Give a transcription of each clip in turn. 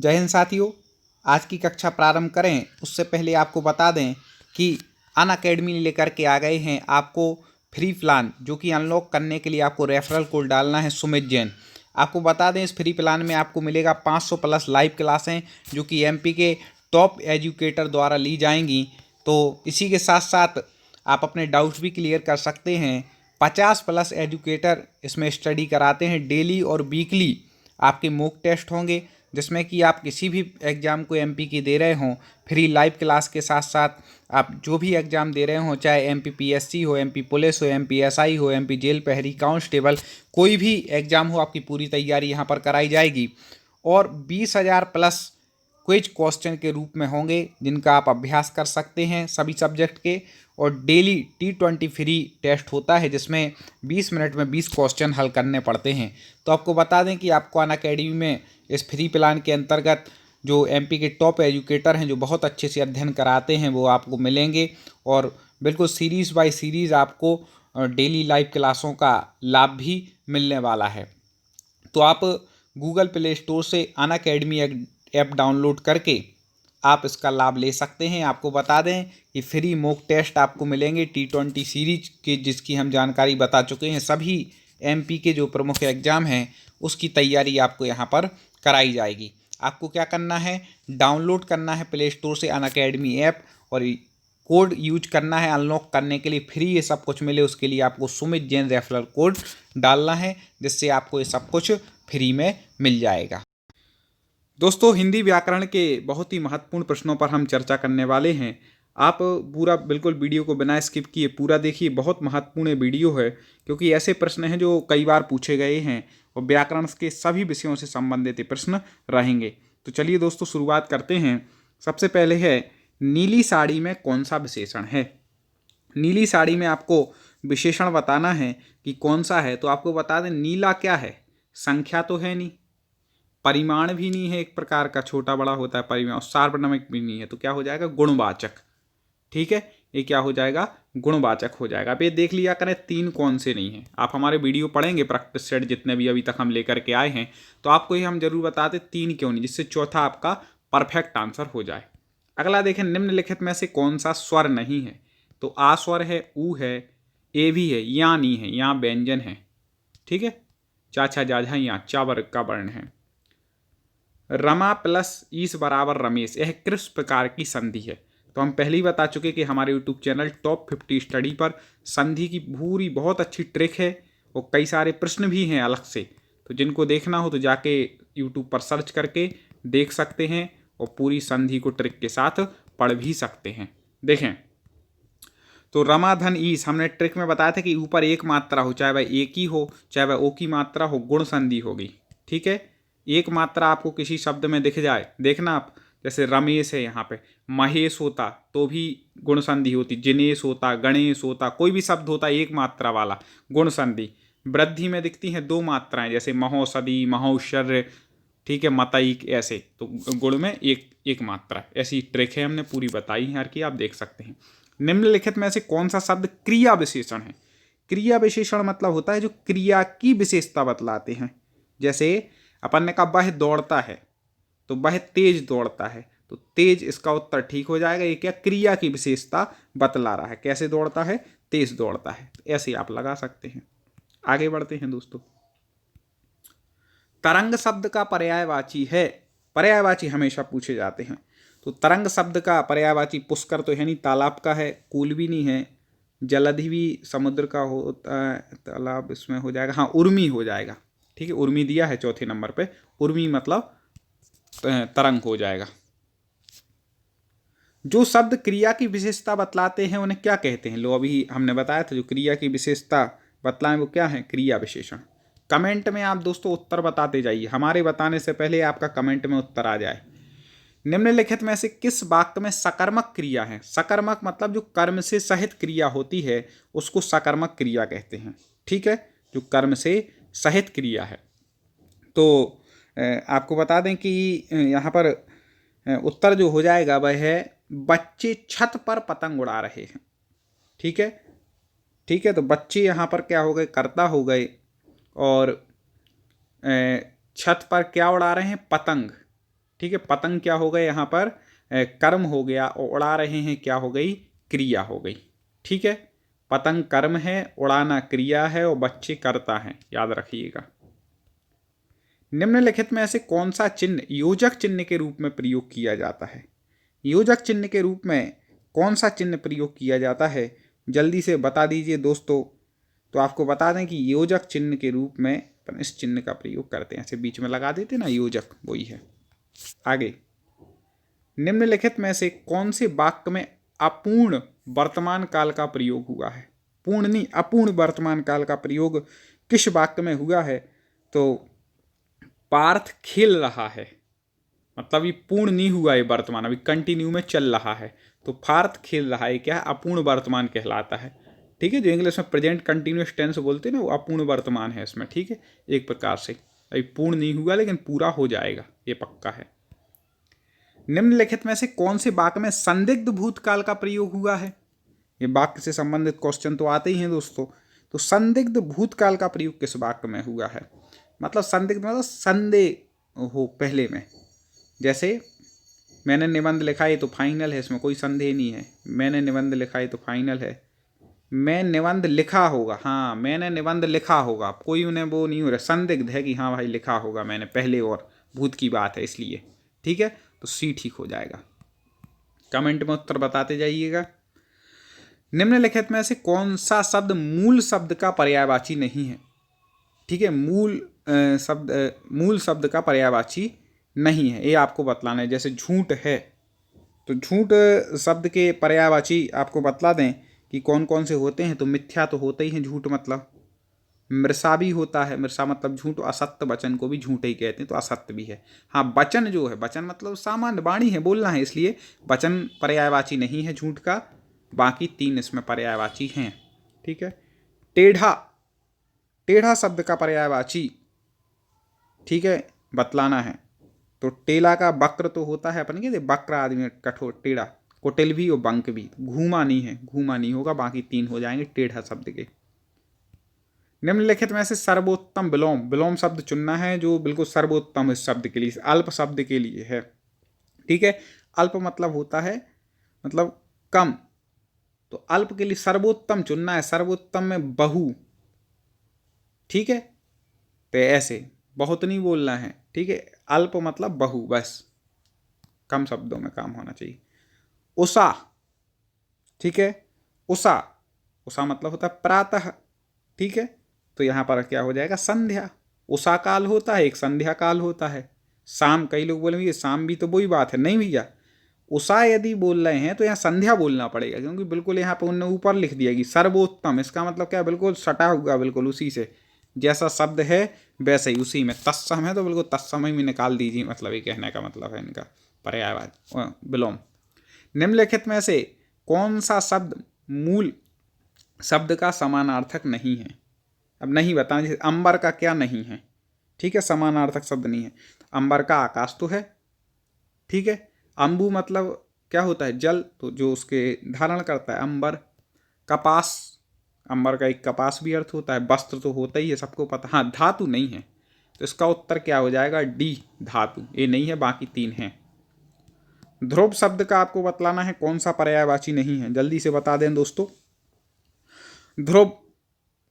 जय हिंद साथियों, आज की कक्षा प्रारंभ करें उससे पहले आपको बता दें कि अनअकैडमी लेकर के आ गए हैं आपको फ्री प्लान, जो कि अनलॉक करने के लिए आपको रेफरल कोड डालना है सुमित जैन। आपको बता दें इस फ्री प्लान में आपको मिलेगा 500 प्लस लाइव क्लासें, जो कि एमपी के टॉप एजुकेटर द्वारा ली जाएंगी। तो इसी के साथ साथ आप अपने डाउट्स भी क्लियर कर सकते हैं। 50 प्लस एजुकेटर इसमें स्टडी कराते हैं। डेली और वीकली आपके मॉक टेस्ट होंगे, जिसमें कि आप किसी भी एग्ज़ाम को एमपी की दे रहे हों, फ्री लाइव क्लास के साथ साथ आप जो भी एग्ज़ाम दे रहे हों, चाहे एमपी पीएससी हो, एमपी पुलिस हो, एमपी एसआई हो, एमपी जेल प्रहरी कांस्टेबल, कोई भी एग्ज़ाम हो, आपकी पूरी तैयारी यहाँ पर कराई जाएगी। और 20,000 प्लस क्विज क्वेश्चन के रूप में होंगे, जिनका आप अभ्यास कर सकते हैं सभी सब्जेक्ट के। और डेली T20 फ्री टेस्ट होता है, जिसमें 20 मिनट में 20 क्वेश्चन हल करने पड़ते हैं। तो आपको बता दें कि आपको अनअकैडमी में इस फ्री प्लान के अंतर्गत जो एमपी के टॉप एजुकेटर हैं, जो बहुत अच्छे से अध्ययन कराते हैं, वो आपको मिलेंगे। और बिल्कुल सीरीज़ बाय सीरीज़ आपको डेली लाइव क्लासों का लाभ भी मिलने वाला है। तो आप गूगल प्ले स्टोर से अनअकैडमी ऐप डाउनलोड करके आप इसका लाभ ले सकते हैं। आपको बता दें कि फ्री मॉक टेस्ट आपको मिलेंगे T20 सीरीज के, जिसकी हम जानकारी बता चुके हैं। सभी एमपी के जो प्रमुख एग्ज़ाम हैं उसकी तैयारी आपको यहाँ पर कराई जाएगी। आपको क्या करना है, डाउनलोड करना है प्ले स्टोर से अनअकैडमी ऐप, और कोड यूज करना है अनलॉक करने के लिए। फ्री ये सब कुछ मिले उसके लिए आपको सुमित जैन रेफरल कोड डालना है, जिससे आपको ये सब कुछ फ्री में मिल जाएगा। दोस्तों, हिंदी व्याकरण के बहुत ही महत्वपूर्ण प्रश्नों पर हम चर्चा करने वाले हैं। आप पूरा बिल्कुल वीडियो को बिना स्किप किए पूरा देखिए। बहुत महत्वपूर्ण वीडियो है, क्योंकि ऐसे प्रश्न हैं जो कई बार पूछे गए हैं और व्याकरण के सभी विषयों से संबंधित प्रश्न रहेंगे। तो चलिए दोस्तों, शुरुआत करते हैं। सबसे पहले है, नीली साड़ी में कौन सा विशेषण है। नीली साड़ी में आपको विशेषण बताना है कि कौन सा है। तो आपको बता दें, नीला क्या है, संख्या तो है नहीं, परिमाण भी नहीं है, एक प्रकार का छोटा बड़ा होता है परिमाण, और सार्वनामिक भी नहीं है। तो क्या हो जाएगा, गुणवाचक। ठीक है, ये क्या हो जाएगा, गुणवाचक हो जाएगा। अब ये देख लिया करें तीन कौन से नहीं है। आप हमारे वीडियो पढ़ेंगे प्रैक्टिस सेट जितने भी अभी तक हम लेकर के आए हैं, तो आपको ये हम जरूर बताते तीन क्यों नहीं, जिससे चौथा आपका परफेक्ट आंसर हो जाए। अगला देखें, निम्नलिखित में से कौन सा स्वर नहीं है। तो आ स्वर है, ऊ है, ए भी है, या नहीं है, या व्यंजन है। ठीक है, चाचा जाझा या चा वर्ग का वर्ण है। रमा प्लस ईस बराबर रमेश, यह किस प्रकार की संधि है। तो हम पहले ही बता चुके कि हमारे यूट्यूब चैनल टॉप 50 स्टडी पर संधि की पूरी बहुत अच्छी ट्रिक है, और कई सारे प्रश्न भी हैं अलग से। तो जिनको देखना हो तो जाके यूट्यूब पर सर्च करके देख सकते हैं, और पूरी संधि को ट्रिक के साथ पढ़ भी सकते हैं। देखें, तो रमा धन ईस हमने ट्रिक में बताया था कि ऊपर एक मात्रा हो, चाहे वह एक ही हो, चाहे वह ओ की मात्रा हो, गुण संधि होगी। ठीक है, एक मात्रा आपको किसी शब्द में दिख जाए, देखना आप, जैसे रमेश है, यहाँ पे महेश होता तो भी गुण संधि होती, जिनेश होता, गणेश होता, कोई भी शब्द होता एक मात्रा वाला, गुण संधि। वृद्धि में दिखती हैं दो मात्राएं, जैसे महोषधि, महोश्चर्य, ठीक है, मतैक, ऐसे। तो गुण में एक एक मात्रा, ऐसी ट्रिक है, हमने पूरी बताई है यार की, आप देख सकते हैं। निम्नलिखित में से कौन सा शब्द क्रिया विशेषण है। क्रिया विशेषण मतलब होता है जो क्रिया की विशेषता बतलाते हैं। जैसे अपन ने कहा वह दौड़ता है, तो वह तेज दौड़ता है, तो तेज इसका उत्तर ठीक हो जाएगा। ये क्या, क्रिया की विशेषता बतला रहा है, कैसे दौड़ता है, तेज दौड़ता है। ऐसे आप लगा सकते हैं। आगे बढ़ते हैं दोस्तों। तरंग शब्द का पर्यायवाची है। पर्यायवाची हमेशा पूछे जाते हैं। तो तरंग शब्द का पर्यायवाची पुष्कर तो है नहीं, तालाब का है, कूल भी नहीं है, जलधि भी समुद्र का होता है, तालाब इसमें हो जाएगा, हाँ उर्मी हो जाएगा। ठीक है, उर्मी दिया है चौथे नंबर पे, उर्मी मतलब तरंग हो जाएगा। जो शब्द क्रिया की विशेषता बतलाते हैं उन्हें क्या कहते हैं। लो, अभी हमने बताया था जो क्रिया की विशेषता बतलाएं वो क्या है, क्रिया विशेषण। कमेंट में आप दोस्तों उत्तर बताते जाइए, हमारे बताने से पहले आपका कमेंट में उत्तर आ जाए। निम्नलिखित में से किस वाक्य में सकर्मक क्रिया है। सकर्मक मतलब जो कर्म से सहित क्रिया होती है उसको सकर्मक क्रिया कहते हैं। ठीक है, जो कर्म से सहित क्रिया है। तो आपको बता दें कि यहाँ पर उत्तर जो हो जाएगा वह है, बच्चे छत पर पतंग उड़ा रहे हैं। ठीक है, ठीक है, तो बच्चे यहाँ पर क्या हो गए, कर्ता हो गए, और छत पर क्या उड़ा रहे हैं, पतंग। ठीक है, पतंग क्या हो गए यहाँ पर कर्म हो गया, और उड़ा रहे हैं क्या हो गई, क्रिया हो गई। ठीक है, पतंग कर्म है, उड़ाना क्रिया है, और बच्चे कर्ता हैं, याद रखिएगा। निम्नलिखित में ऐसे कौन सा चिन्ह योजक चिन्ह के रूप में प्रयोग किया जाता है? योजक चिन्ह के रूप में कौन सा चिन्ह प्रयोग किया जाता है, जल्दी से बता दीजिए दोस्तों। तो आपको बता दें कि योजक चिन्ह के रूप में अपन इस चिन्ह का प्रयोग करते हैं, ऐसे बीच में लगा देते ना, योजक वही है। आगे, निम्नलिखित में से कौन से वाक्य में अपूर्ण वर्तमान काल का प्रयोग हुआ है? पूर्ण नहीं, अपूर्ण वर्तमान काल का प्रयोग किस वाक्य में हुआ है? तो पार्थ खेल रहा है, मतलब ये पूर्ण नहीं हुआ है वर्तमान, अभी कंटिन्यू में चल रहा है। तो पार्थ खेल रहा है क्या है, अपूर्ण वर्तमान कहलाता है। ठीक है, जो इंग्लिश में प्रेजेंट कंटिन्यूअस टेंस बोलते हैं ना, वो अपूर्ण वर्तमान है इसमें। ठीक है, एक प्रकार से अभी पूर्ण नहीं हुआ लेकिन पूरा हो जाएगा, ये पक्का है। निम्नलिखित में से कौन से वाक्य में संदिग्ध भूतकाल का प्रयोग हुआ है? ये वाक्य से संबंधित क्वेश्चन तो आते ही हैं दोस्तों। तो संदिग्ध भूतकाल का प्रयोग किस वाक्य में हुआ है? मतलब संदिग्ध मतलब संदेह हो पहले में, जैसे मैंने निबंध लिखा है तो फाइनल है, इसमें कोई संदेह नहीं है। मैंने निबंध लिखा है तो फाइनल है। मैं निबंध लिखा होगा, हाँ मैंने निबंध लिखा होगा, कोई उन्हें वो नहीं हो रहा, संदिग्ध है कि हाँ भाई लिखा होगा मैंने पहले, और भूत की बात है इसलिए। ठीक है, तो सी ठीक हो जाएगा। कमेंट में उत्तर बताते जाइएगा। निम्नलिखित में से कौन सा शब्द मूल शब्द का पर्यायवाची नहीं है? ठीक है, मूल शब्द का पर्यायवाची नहीं है, ये आपको बतलाना है। जैसे झूठ है, तो झूठ शब्द के पर्यायवाची आपको बतला दें कि कौन कौन से होते हैं। तो मिथ्या तो होता ही है झूठ, मतलब मृषा भी होता है, मृषा मतलब झूठ। असत्य वचन को भी झूठ ही कहते हैं, तो असत्य भी है। हाँ, वचन जो है, वचन मतलब सामान्य वाणी है, बोलना है, इसलिए वचन पर्यायवाची नहीं है झूठ का। बाकी 3 इसमें पर्यायवाची हैं। ठीक है, टेढ़ा, टेढ़ा शब्द का पर्यायवाची, ठीक है, बतलाना है। तो टेला का वक्र तो होता है, अपन कहते वक्र आदमी कठोर, टेढ़ा, कुटिल भी और बंक भी। घूमा नहीं है, घूमा नहीं होगा, बाकी 3 हो जाएंगे टेढ़ा शब्द के। निम्नलिखित में से सर्वोत्तम विलोम, विलोम शब्द चुनना है जो बिल्कुल सर्वोत्तम इस शब्द के लिए, अल्प शब्द के लिए है। ठीक है, अल्प मतलब होता है मतलब कम, तो अल्प के लिए सर्वोत्तम चुनना है। सर्वोत्तम में बहु, ठीक है, तो ऐसे बहुत नहीं बोलना है। ठीक है, अल्प मतलब बहु, बस कम शब्दों में काम होना चाहिए। उषा, ठीक है, उषा, उषा मतलब होता है प्रातः। ठीक है, तो यहाँ पर क्या हो जाएगा, संध्या। उषा काल होता है, एक संध्या काल होता है। शाम, कई लोग बोलेंगे शाम भी तो वही बात है, नहीं भैया, उषा यदि बोल रहे हैं तो यहाँ संध्या बोलना पड़ेगा, क्योंकि बिल्कुल यहाँ पर उन्होंने ऊपर लिख दिया कि सर्वोत्तम, इसका मतलब क्या, बिल्कुल सटा हुआ, बिल्कुल उसी से जैसा शब्द है वैसे ही, उसी में। तत्सम है तो बिल्कुल तत्समय में निकाल दीजिए, मतलब ये कहने का मतलब है इनका पर्यायवाची विलोम। निम्नलिखित में से कौन सा शब्द मूल शब्द का समानार्थक नहीं है? अब नहीं बताना, जैसे अंबर का क्या नहीं है, ठीक है, समानार्थक शब्द नहीं है। अंबर का आकाश तो है, ठीक है। अंबु मतलब क्या होता है, जल, तो जो उसके धारण करता है अंबर। कपास, अंबर का एक कपास भी अर्थ होता है। वस्त्र तो होता ही है, सबको पता। हाँ, धातु नहीं है, तो इसका उत्तर क्या हो जाएगा, डी, धातु। ये नहीं है, बाकी 3 हैं। ध्रुव शब्द का आपको बतलाना है कौन सा पर्यायवाची नहीं है, जल्दी से बता दें दोस्तों। ध्रुव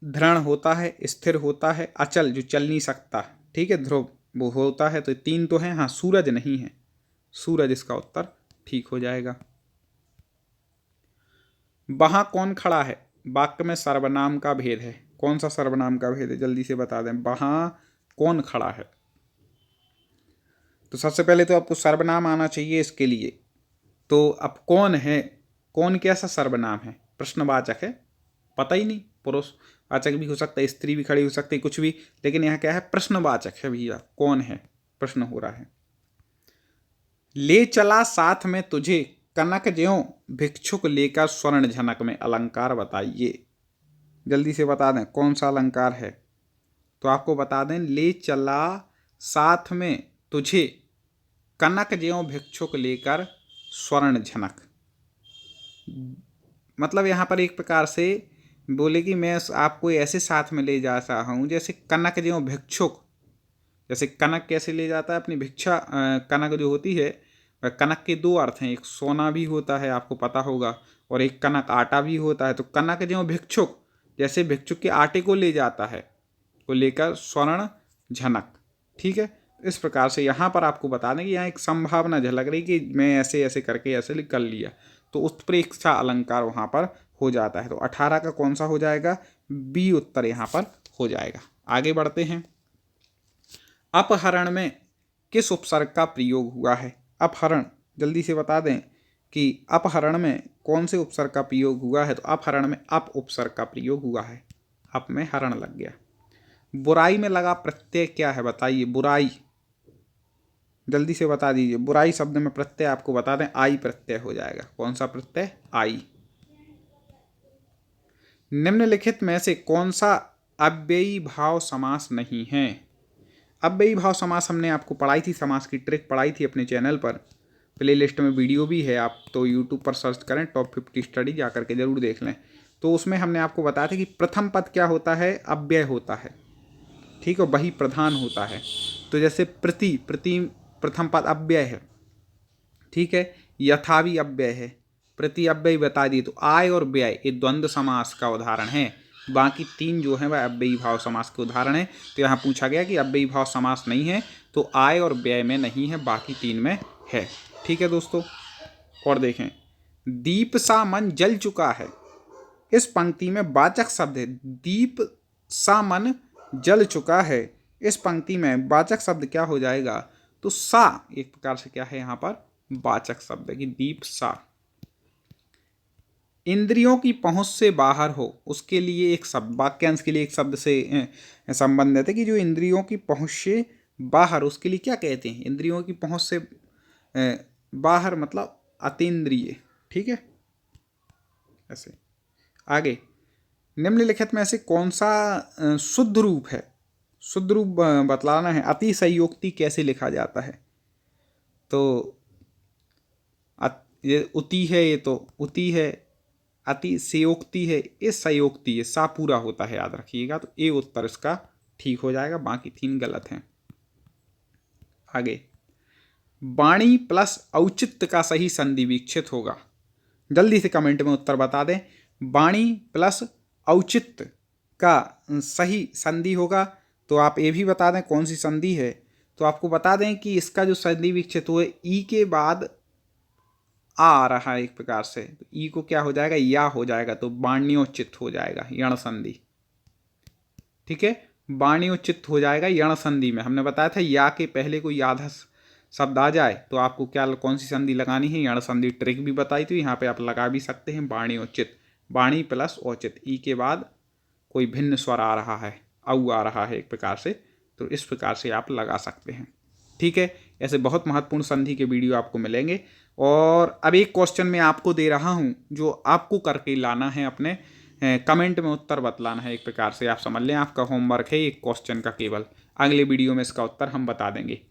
दृढ़ होता है, स्थिर होता है, अचल जो चल नहीं सकता, ठीक है, ध्रुव वो होता है। तो 3 तो हैं। हाँ, सूरज नहीं है, सूरज इसका उत्तर ठीक हो जाएगा। वहां कौन खड़ा है, वाक्य में सर्वनाम का भेद है। कौन सा सर्वनाम का भेद है, जल्दी से बता दें। वहां कौन खड़ा है, तो सबसे पहले तो आपको सर्वनाम आना चाहिए इसके लिए। तो अब कौन है, कौन कैसा सर्वनाम है, प्रश्नवाचक है, पता ही नहीं, पुरुषवाचक भी हो सकता है, स्त्री भी खड़ी हो सकती है, कुछ भी, लेकिन यहाँ क्या है, प्रश्नवाचक है भैया, कौन है, प्रश्न हो रहा है। ले चला साथ में तुझे, कनक ज्यों भिक्षुक लेकर स्वर्ण झनक में, अलंकार बताइए, जल्दी से बता दें कौन सा अलंकार है। तो आपको बता दें, ले चला साथ में तुझे, कनक ज्यों भिक्षुक लेकर स्वर्ण झनक। मतलब यहाँ पर एक प्रकार से बोले कि मैं आपको ऐसे साथ में ले जा रहा हूँ जैसे कनक ज्यों भिक्षुक, जैसे कनक कैसे ले जाता है अपनी भिक्षा, कनक जो होती है, कनक के दो अर्थ हैं, एक सोना भी होता है आपको पता होगा, और एक कनक आटा भी होता है। तो कनक जो भिक्षुक, जैसे भिक्षुक के आटे को ले जाता है, को लेकर स्वर्ण झनक। ठीक है, इस प्रकार से यहाँ पर आपको बता दें कि यहाँ एक संभावना झलक रही कि मैं ऐसे ऐसे करके ऐसे कर लिया, तो उत्प्रेक्षा अलंकार वहाँ पर हो जाता है। तो 18 का कौन सा हो जाएगा, बी उत्तर यहाँ पर हो जाएगा। आगे बढ़ते हैं। अपहरण में किस उपसर्ग का प्रयोग हुआ है? अपहरण, जल्दी से बता दें कि अपहरण में कौन से उपसर्ग का प्रयोग हुआ है? तो अपहरण में अप उपसर्ग का प्रयोग हुआ है। अप में हरण लग गया। बुराई में लगा प्रत्यय क्या है, बताइए। बुराई, जल्दी से बता दीजिए। बुराई शब्द में प्रत्यय आपको बता दें, आई प्रत्यय हो जाएगा। कौन सा प्रत्यय? आई। निम्नलिखित में से कौन सा अव्ययी भाव समास नहीं है? अव्ययी भाव समास हमने आपको पढ़ाई थी, समास की ट्रिक पढ़ाई थी अपने चैनल पर, प्लेलिस्ट में वीडियो भी है, आप तो यूट्यूब पर सर्च करें टॉप 50 स्टडी, जा करके जरूर देख लें। तो उसमें हमने आपको बताया था कि प्रथम पद क्या होता है, अव्यय होता है। ठीक है, वही प्रधान होता है। तो जैसे प्रति प्रथम पद अव्यय है। ठीक है, यथा भी अव्यय है, प्रति अव्यय बता दिए। तो आय और व्यय ये द्वंद्व समास का उदाहरण है। बाकी तीन जो है वह अव्ययी भाव समास के उदाहरण है। तो यहाँ पूछा गया कि अव्ययी भाव समास नहीं है, तो आय और व्यय में नहीं है, बाकी तीन में है। ठीक है दोस्तों, और देखें, दीप सा मन जल चुका है, इस पंक्ति में वाचक शब्द है। दीप सा मन जल चुका है, इस पंक्ति में वाचक शब्द क्या हो जाएगा? तो सा एक प्रकार से क्या है यहाँ पर, वाचक शब्द है कि दीप सा। इंद्रियों की पहुंच से बाहर हो, उसके लिए एक शब्द, वाक्यांश के लिए एक शब्द से संबंधित है कि जो इंद्रियों की पहुंच से बाहर, उसके लिए क्या कहते हैं? इंद्रियों की पहुंच से बाहर मतलब अतीन्द्रिय। ठीक है, ऐसे। आगे, निम्नलिखित में से कौन सा शुद्ध रूप है? शुद्ध रूप बतलाना है। अतिशयोक्ति कैसे लिखा जाता है? तो ये उति है, ये तो उति है, अतिशयोक्ति है, ये सयोक्ति है, सा पूरा होता है, याद रखिएगा। तो ए उत्तर इसका ठीक हो जाएगा, बाकी तीन गलत हैं। आगे, वाणी प्लस औचित्य का सही संधि विक्षित होगा। जल्दी से कमेंट में उत्तर बता दें। वाणी प्लस औचित्य का सही संधि होगा, तो आप ये भी बता दें कौन सी संधि है। तो आपको बता दें कि इसका जो संधि विक्षित हुआ है, ई के बाद आ रहा है एक प्रकार से, तो ई को क्या हो जाएगा, या हो जाएगा, तो वाण्योचित हो जाएगा, यण संधि। ठीक है, वाण्योचित हो जाएगा यण संधि में। हमने बताया था या के पहले कोई आधा शब्द आ जाए तो आपको क्या, कौन सी संधि लगानी है, यण संधि ट्रिक भी बताई थी, यहाँ पे आप लगा भी सकते हैं। वाण्योचित, वाणी प्लस औचित, ई के बाद कोई भिन्न स्वर आ रहा है, औ आ रहा है एक प्रकार से, तो इस प्रकार से आप लगा सकते हैं। ठीक है, ऐसे बहुत महत्वपूर्ण संधि के वीडियो आपको मिलेंगे। और अब एक क्वेश्चन मैं आपको दे रहा हूं, जो आपको करके लाना है, अपने कमेंट में उत्तर बतलाना है। एक प्रकार से आप समझ लें आपका होमवर्क है एक क्वेश्चन का केवल। अगले वीडियो में इसका उत्तर हम बता देंगे।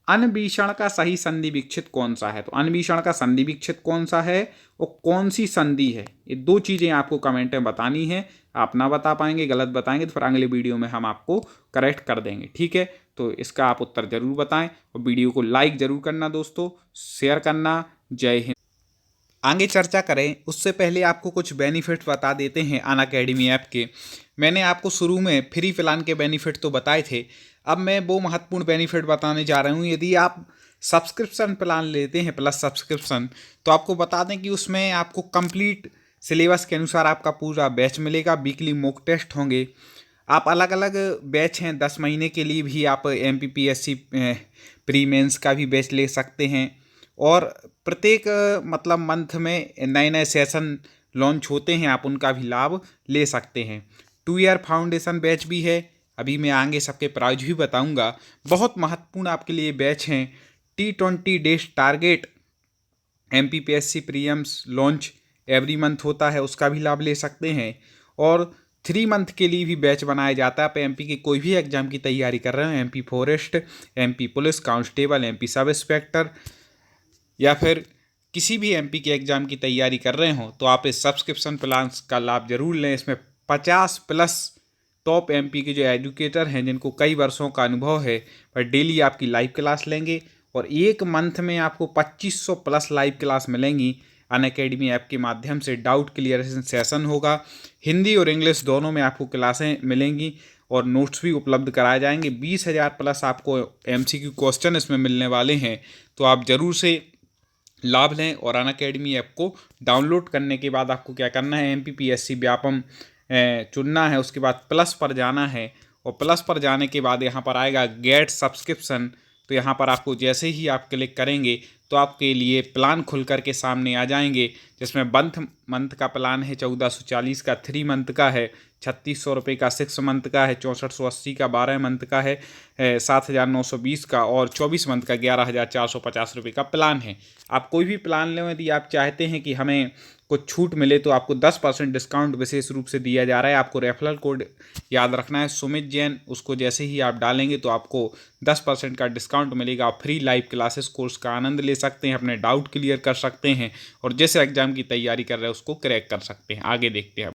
अनभीषण का सही संधि विक्षित कौन सा है? तो अनभीषण का संधि विक्षित कौन सा है और कौन सी संधि है, ये दो चीज़ें आपको कमेंट में बतानी है। आप ना बता पाएंगे, गलत बताएंगे, तो फिर अगले वीडियो में हम आपको करेक्ट कर देंगे। ठीक है, तो इसका आप उत्तर जरूर बताएं और वीडियो को लाइक जरूर करना दोस्तों, शेयर करना। जय हिंद। आगे चर्चा करें उससे पहले आपको कुछ बेनिफिट बता देते हैं अनअकैडमी ऐप के। मैंने आपको शुरू में फ्री प्लान के बेनिफिट तो बताए थे, अब मैं वो महत्वपूर्ण बेनिफिट बताने जा रहा हूँ। यदि आप सब्सक्रिप्शन प्लान लेते हैं, प्लस सब्सक्रिप्शन, तो आपको बता दें कि उसमें आपको कंप्लीट सिलेबस के अनुसार आपका पूरा बैच मिलेगा। वीकली मॉक टेस्ट होंगे, आप अलग अलग बैच हैं, 10 महीने के लिए भी आप MPPSC प्री मेंस का भी बैच ले सकते हैं। और प्रत्येक मतलब मंथ में नए नए सेशन लॉन्च होते हैं, आप उनका भी लाभ ले सकते हैं। 2 ईयर फाउंडेशन बैच भी है, अभी मैं आगे सबके प्राइस भी बताऊंगा। बहुत महत्वपूर्ण आपके लिए बैच हैं। T20 days target MPPSC prelims launch every month होता है, उसका भी लाभ ले सकते हैं। और 3 मंथ के लिए भी बैच बनाया जाता है। आप MP के कोई भी एग्जाम की तैयारी कर रहे हो, MP forest, MP police constable, MP sub inspector, या फिर किसी भी MP के एग्ज़ाम की तैयारी कर रहे हो, तो आप इस सब्सक्रिप्शन प्लान का लाभ जरूर लें। इसमें 50+ टॉप एमपी के जो एजुकेटर हैं जिनको कई वर्षों का अनुभव है वह डेली आपकी लाइव क्लास लेंगे और एक मंथ में आपको 2500 प्लस लाइव क्लास मिलेंगी। अनअकैडमी ऐप के माध्यम से डाउट क्लियरेशन सेशन होगा, हिंदी और इंग्लिश दोनों में आपको क्लासें मिलेंगी और नोट्स भी उपलब्ध कराए जाएंगे। 20,000 प्लस आपको MCQ क्वेश्चन इसमें मिलने वाले हैं, तो आप ज़रूर से लाभ लें। और अनअकैडमी ऐप को डाउनलोड करने के बाद आपको क्या करना है, MPPSC व्यापम चुनना है, उसके बाद प्लस पर जाना है और प्लस पर जाने के बाद यहाँ पर आएगा गेट सब्सक्रिप्शन। तो यहाँ पर आपको जैसे ही आप क्लिक करेंगे तो आपके लिए प्लान खुल कर के सामने आ जाएंगे, जिसमें मंथ का प्लान है 1440 का, 3 मंथ का है 3600 रुपये का, 6 मंथ का है 6480 का, 12 मंथ का है 7920 का और 24 मंथ का 11,450 रुपये का प्लान है। आप कोई भी प्लान लें, यदि आप चाहते हैं कि हमें कुछ छूट मिले तो आपको 10% डिस्काउंट विशेष रूप से दिया जा रहा है। आपको रेफरल कोड याद रखना है सुमित जैन, उसको जैसे ही आप डालेंगे तो आपको 10% का डिस्काउंट मिलेगा। आप फ्री लाइव क्लासेस कोर्स का आनंद ले सकते हैं, अपने डाउट क्लियर कर सकते हैं और जैसे एग्जाम की तैयारी कर रहे हैं उसको क्रैक कर सकते हैं। आगे देखते हैं।